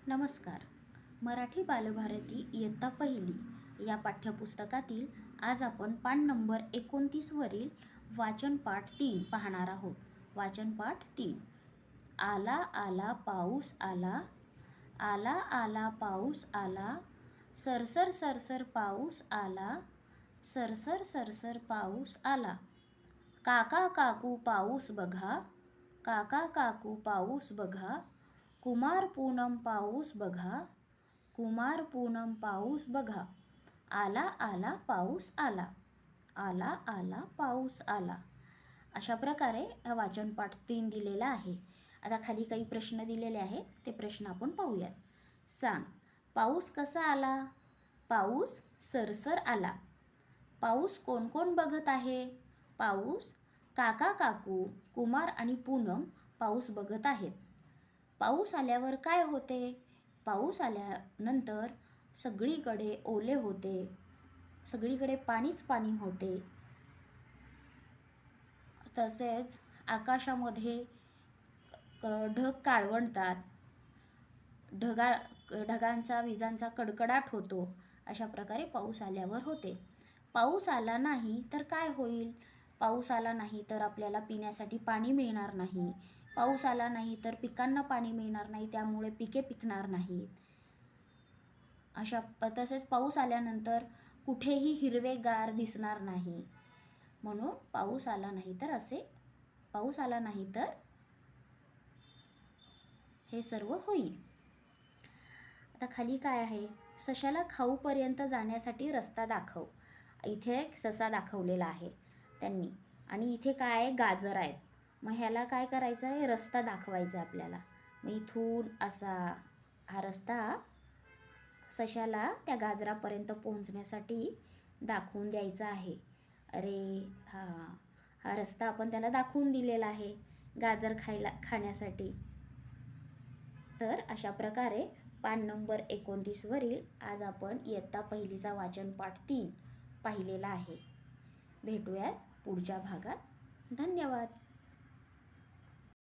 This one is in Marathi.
नमस्कार. मराठी बालभारती इयत्ता पहिली या पाठ्यपुस्तकातील आज आपण पान नंबर 29 वरील वाचन पाठ 3 पाहणार आहोत. वाचन पाठ 3. आला आला पाऊस आला, आला आला पाऊस आला, सरसर सरसर पाऊस आला, सरसर सरसर पाऊस आला. काका काकू पाऊस बघा, काका काकू पाऊस बघा, कुमार पूनम पाऊस बघा, कुमार पूनम पाऊस बघा. आला आला पाऊस आला, आला आला पाऊस आला. अशा प्रकारे हा वाचन पाठ 3 दिलेला आहे. आता खाली काही प्रश्न दिलेले आहेत, ते प्रश्न आपण पाहूयात. सांग, पाऊस कसा आला? पाऊस सरसर आला. पाऊस कोण कोण बघत आहे? पाऊस काका काकू, कुमार आणि पूनम पाऊस बघत आहेत. पाऊस आल्यावर काय होते? पाऊस आल्यानंतर सगळीकडे ओले होते, सगळीकडे पाणीच पाणी होते. तसेच आकाशामध्ये ढग काळवंडतात, ढगांचा विजांचा कडकडाट होतो. अशा प्रकारे पाऊस आल्यावर होते. पाऊस आला नाही तर काय होईल? पाऊस आला नाही तर आपल्याला पिण्यासाठी पाणी मिळणार नाही. पाऊस आला नाही तर पिकांना पाणी मिळणार नाही, त्यामुळे पिके पिकणार नाहीत. तसेच पाऊस आल्यानंतर कुठेही हिरवेगार दिसणार नाही. म्हणून पाऊस आला नाही तर हे सर्व होईल. आता खाली काय आहे? सशाला खाऊपर्यंत जाण्यासाठी रस्ता दाखव. इथे एक ससा दाखवलेला आहे त्यांनी, आणि इथे काय आहे? गाजर आहेत. मग ह्याला काय करायचं आहे? रस्ता दाखवायचा आपल्याला. मग इथून असा हा रस्ता सशाला त्या गाजरापर्यंत पोहोचण्यासाठी दाखवून द्यायचा आहे. अरे हा रस्ता आपण त्याला दाखवून दिलेला आहे गाजर खाण्यासाठी. तर अशा प्रकारे पान नंबर 29 वरील आज आपण इयत्ता पहिलीचा वाचन पाठ 3 पाहिलेला आहे. भेटूयात पुढच्या भागात. धन्यवाद.